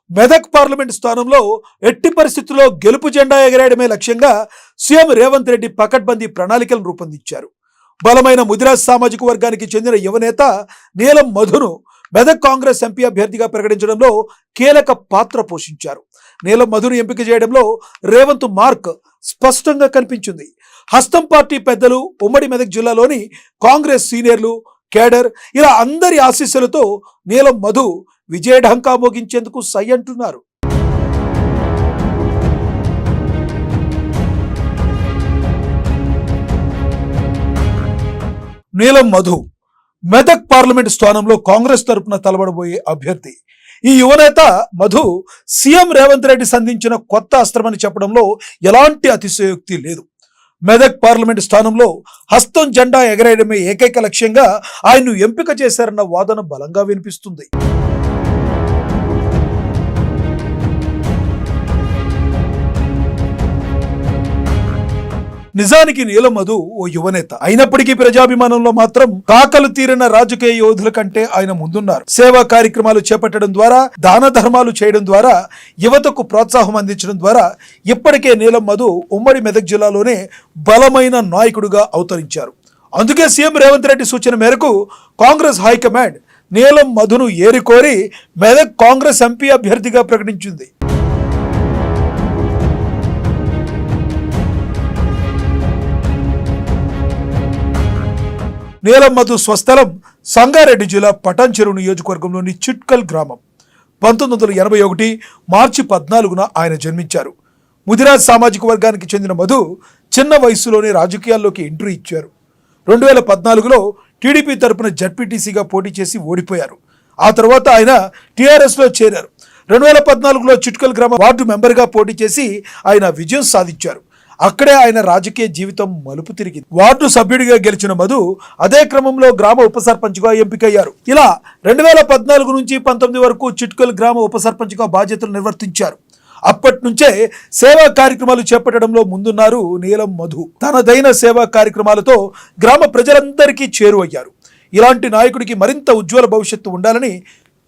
Medak parliament స్థానంలో ఎట్టి పరిస్థితుల్లో గెలుపు జెండా ఎగరేయడమే లక్ష్యంగా సీఎం రేవంత్ రెడ్డి పకడ్బందీ ప్రణాళికలను రూపొందించారు. బలమైన ముదిరాజ్ సామాజిక వర్గానికి చెందిన యువనేత నీలం మధును మెదక్ కాంగ్రెస్ ఎంపీ అభ్యర్థిగా ప్రకటించడంలో కీలక పాత్ర పోషించారు. నీలం మధును ఎంపిక చేయడంలో రేవంత్ మార్క్ స్పష్టంగా కనిపించింది. హస్తం పార్టీ పెద్దలు, ఉమ్మడి మెదక్ జిల్లాలోని కాంగ్రెస్ సీనియర్లు, కేడర్ ఇలా అందరి ఆశీస్సులతో నీలం మధు విజయఢంకా మోగించేందుకు సై అంటున్నారు. నీలం మధు మెదక్ పార్లమెంట్ స్థానంలో కాంగ్రెస్ తరపున తలబడబోయే అభ్యర్థి. ఈ యువనేత మధు సీఎం రేవంత్ రెడ్డి సంధించిన కొత్త అస్త్రమని చెప్పడంలో ఎలాంటి అతిశయోక్తి లేదు. మెదక్ పార్లమెంట్ స్థానంలో హస్తం జెండా ఎగరేయడమే ఏకైక లక్ష్యంగా ఆయన్ను ఎంపిక చేశారన్న వాదన బలంగా వినిపిస్తుంది. నిజానికి నీలం మధు ఓ యువనేత అయినప్పటికీ ప్రజాభిమానంలో మాత్రం కాకలు తీరిన రాజకీయ యోధుల కంటే ఆయన ముందున్నారు. సేవా కార్యక్రమాలు చేపట్టడం ద్వారా, దాన ధర్మాలు చేయడం ద్వారా, యువతకు ప్రోత్సాహం అందించడం ద్వారా ఇప్పటికే నీలం మధు ఉమ్మడి మెదక్ జిల్లాలోనే బలమైన నాయకుడిగా అవతరించారు. అందుకే సీఎం రేవంత్ రెడ్డి సూచన మేరకు కాంగ్రెస్ హైకమాండ్ నీలం మధును ఏరికోరి మెదక్ కాంగ్రెస్ ఎంపీ అభ్యర్థిగా ప్రకటించింది. నీలం మధు స్వస్థలం సంగారెడ్డి జిల్లా పటాన్చెరు నియోజకవర్గంలోని చిట్కల్ గ్రామం. 1981 మార్చి 14న ఆయన జన్మించారు. ముదిరాజ్ సామాజిక వర్గానికి చెందిన మధు చిన్న వయసులోనే రాజకీయాల్లోకి ఎంట్రీ ఇచ్చారు. 2014లో టీడీపీ తరపున జడ్పీటీసీగా పోటీ చేసి ఓడిపోయారు. ఆ తర్వాత ఆయన టీఆర్ఎస్లో చేరారు. 2014లో చిట్కల్ గ్రామ వార్డు మెంబర్గా పోటీ చేసి ఆయన విజయం సాధించారు. అక్కడే ఆయన రాజకీయ జీవితం మలుపు తిరిగింది. వార్డు సభ్యుడిగా గెలిచిన మధు అదే క్రమంలో గ్రామ ఉప సర్పంచ్గా ఎంపికయ్యారు. ఇలా 2014 నుంచి 19 వరకు చిట్కల్ గ్రామ ఉప సర్పంచ్గా బాధ్యతలు నిర్వర్తించారు. అప్పటి నుంచే సేవా కార్యక్రమాలు చేపట్టడంలో ముందున్నారు నీలం మధు. తనదైన సేవా కార్యక్రమాలతో గ్రామ ప్రజలందరికీ చేరువయ్యారు. ఇలాంటి నాయకుడికి మరింత ఉజ్వల భవిష్యత్తు ఉండాలని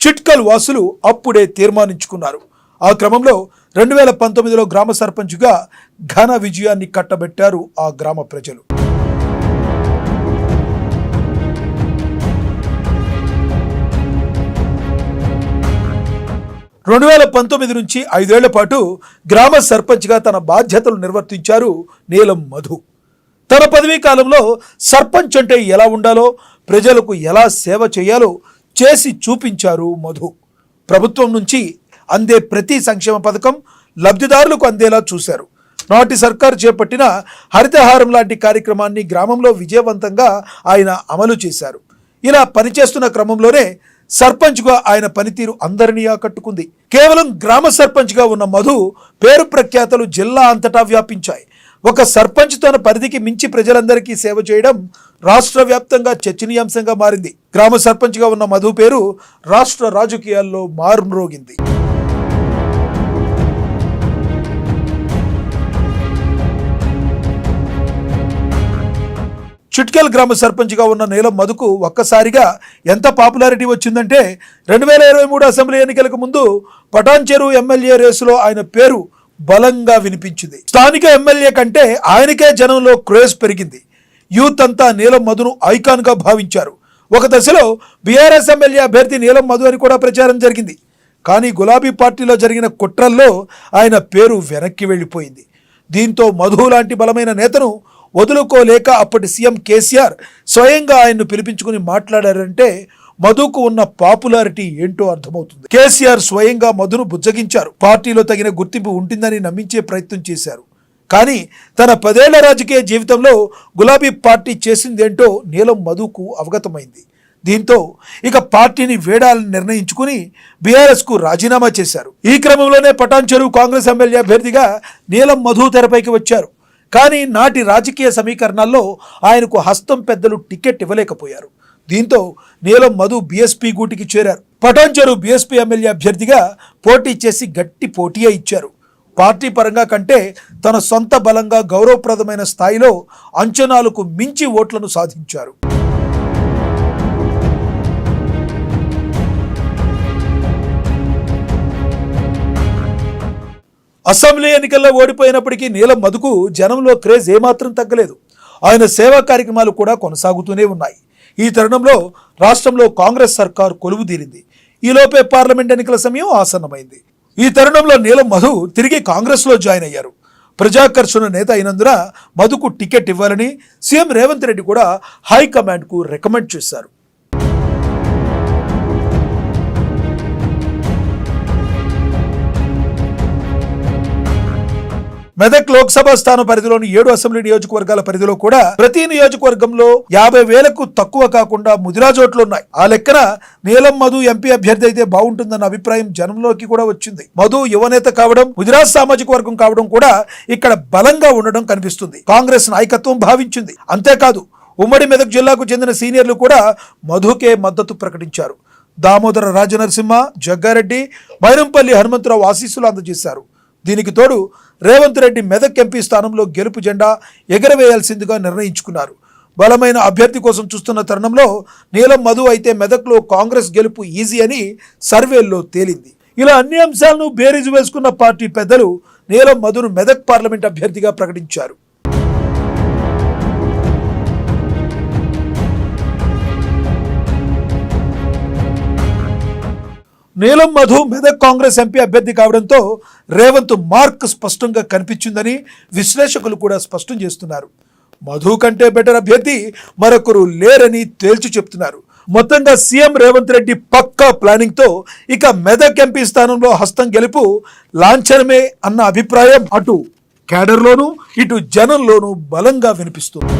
చిట్కల్ వాసులు అప్పుడే తీర్మానించుకున్నారు. ఆ క్రమంలో 2019లో గ్రామ సర్పంచ్గా ఘన విజయాన్ని కట్టబెట్టారు ఆ గ్రామ ప్రజలు. నుంచి 5 ఏళ్ల పాటు గ్రామ సర్పంచ్గా తన బాధ్యతలు నిర్వర్తించారు నీలం మధు. తన పదవీ కాలంలో సర్పంచ్ అంటే ఎలా ఉండాలో, ప్రజలకు ఎలా సేవ చేయాలో చేసి చూపించారు మధు. ప్రభుత్వం నుంచి అందే ప్రతి సంక్షేమ పథకం లబ్ధిదారులకు అందేలా చూశారు. నాటి సర్కారు చేపట్టిన హరితహారం లాంటి కార్యక్రమాన్ని గ్రామంలో విజయవంతంగా ఆయన అమలు చేశారు. ఇలా పనిచేస్తున్న క్రమంలోనే సర్పంచ్గా ఆయన పనితీరు అందరినీ ఆకట్టుకుంది. కేవలం గ్రామ సర్పంచ్గా ఉన్న మధు పేరు ప్రఖ్యాతలు జిల్లా అంతటా వ్యాపించాయి. ఒక సర్పంచ్ తన పరిధికి మించి ప్రజలందరికీ సేవ చేయడం రాష్ట్ర వ్యాప్తంగా చర్చనీయాంశంగా మారింది. గ్రామ సర్పంచ్గా ఉన్న మధు పేరు రాష్ట్ర రాజకీయాల్లో మారుమ్రోగింది. చిట్కల్ గ్రామ సర్పంచ్గా ఉన్న నీలం మధుకు ఒక్కసారిగా ఎంత పాపులారిటీ వచ్చిందంటే 2023 అసెంబ్లీ ఎన్నికలకు ముందు పటాన్చెరు ఎమ్మెల్యే రేసులో ఆయన పేరు బలంగా వినిపించింది. స్థానిక ఎమ్మెల్యే కంటే ఆయనకే జనంలో క్రేజ్ పెరిగింది. యూత్ అంతా నీలం మధును ఐకాన్గా భావించారు. ఒక దశలో బీఆర్ఎస్ ఎమ్మెల్యే అభ్యర్థి నీలం మధు అని కూడా ప్రచారం జరిగింది. కానీ గులాబీ పార్టీలో జరిగిన కుట్రల్లో ఆయన పేరు వెనక్కి వెళ్ళిపోయింది. దీంతో మధు లాంటి బలమైన నేతను వదులుకోలేక అప్పటి సీఎం కేసీఆర్ స్వయంగా ఆయన్ను పిలిపించుకుని మాట్లాడారంటే మధుకు ఉన్న పాపులారిటీ ఏంటో అర్థమవుతుంది. కేసీఆర్ స్వయంగా మధును బుజ్జగించారు. పార్టీలో తగిన గుర్తింపు ఉంటుందని నమ్మించే ప్రయత్నం చేశారు. కానీ తన 10 ఏళ్ల రాజకీయ జీవితంలో గులాబీ పార్టీ చేసిందేంటో నీలం మధుకు అవగతమైంది. దీంతో ఇక పార్టీని వేడాలని నిర్ణయించుకుని బీఆర్ఎస్కు రాజీనామా చేశారు. ఈ క్రమంలోనే పటాన్చెరు కాంగ్రెస్ ఎమ్మెల్యే అభ్యర్థిగా నీలం మధు తెరపైకి వచ్చారు. కానీ నాటి రాజకీయ సమీకరణాల్లో ఆయనకు హస్తం పెద్దలు టికెట్ ఇవ్వలేకపోయారు. దీంతో నీలం మధు బీఎస్పీ గూటికి చేరారు. పటాన్చెరు బీఎస్పీ ఎమ్మెల్యే అభ్యర్థిగా పోటీ చేసి గట్టి పోటీయే ఇచ్చారు. పార్టీ పరంగా కంటే తన సొంత బలంగా గౌరవప్రదమైన స్థాయిలో అంచనాలకు మించి ఓట్లను సాధించారు. అసెంబ్లీ ఎన్నికల్లో ఓడిపోయినప్పటికీ నీలం మధుకు జనంలో క్రేజ్ ఏమాత్రం తగ్గలేదు. ఆయన సేవా కార్యక్రమాలు కూడా కొనసాగుతూనే ఉన్నాయి. ఈ తరుణంలో రాష్ట్రంలో కాంగ్రెస్ సర్కార్ కొలువు తీరింది. ఈలోపే పార్లమెంట్ ఎన్నికల సమయం ఆసన్నమైంది. ఈ తరుణంలో నీలం మధు తిరిగి కాంగ్రెస్లో జాయిన్ అయ్యారు. ప్రజాకర్షణ నేత అయినందున మధుకు టికెట్ ఇవ్వాలని సీఎం రేవంత్ రెడ్డి కూడా హైకమాండ్కు రికమెండ్ చేశారు. మెదక్ లోక్సభ స్థానం పరిధిలోని 7 అసెంబ్లీ నియోజకవర్గాల పరిధిలో కూడా ప్రతి నియోజకవర్గంలో 50,000కు తక్కువ కాకుండా ముదిరాజోట్లున్నాయి. ఆ లెక్కన నీలం మధు ఎంపీ అభ్యర్థి అయితే బాగుంటుందన్న అభిప్రాయం జనంలోకి కూడా వచ్చింది. మధు యువనేత కావడం, ముదిరాజ్ సామాజిక వర్గం కావడం కూడా ఇక్కడ బలంగా ఉండడం కనిపిస్తుంది. కాంగ్రెస్ నాయకత్వం భావించింది. అంతేకాదు ఉమ్మడి మెదక్ జిల్లాకు చెందిన సీనియర్లు కూడా మధుకే మద్దతు ప్రకటించారు. దామోదర రాజనరసింహ, జగ్గారెడ్డి, మైనంపల్లి హనుమంతరావు ఆశీస్సులు అందజేశారు. దీనికి తోడు రేవంత్ రెడ్డి మెదక్ ఎంపీ స్థానంలో గెలుపు జెండా ఎగరవేయాల్సిందిగా నిర్ణయించుకున్నారు. బలమైన అభ్యర్థి కోసం చూస్తున్న తరుణంలో నీలం మధు అయితే మెదక్లో కాంగ్రెస్ గెలుపు ఈజీ అని సర్వేల్లో తేలింది. ఇలా అన్ని అంశాలను బేరీజు వేసుకున్న పార్టీ పెద్దలు నీలం మధును మెదక్ పార్లమెంట్ అభ్యర్థిగా ప్రకటించారు. నీలం మధు మెదక్ కాంగ్రెస్ ఎంపీ అభ్యర్థి కావడంతో రేవంత్ మార్క్ స్పష్టంగా కనిపించిందని విశ్లేషకులు కూడా స్పష్టం చేస్తున్నారు. మధు కంటే బెటర్ అభ్యర్థి మరొకరు లేరని తేల్చి చెప్తున్నారు. మొత్తంగా సీఎం రేవంత్ రెడ్డి పక్కా ప్లానింగ్తో ఇక మెదక్ ఎంపీ స్థానంలో హస్తం గెలుపు లాంఛనమే అన్న అభిప్రాయం అటు కేడర్లోనూ ఇటు జనంలోనూ బలంగా వినిపిస్తుంది.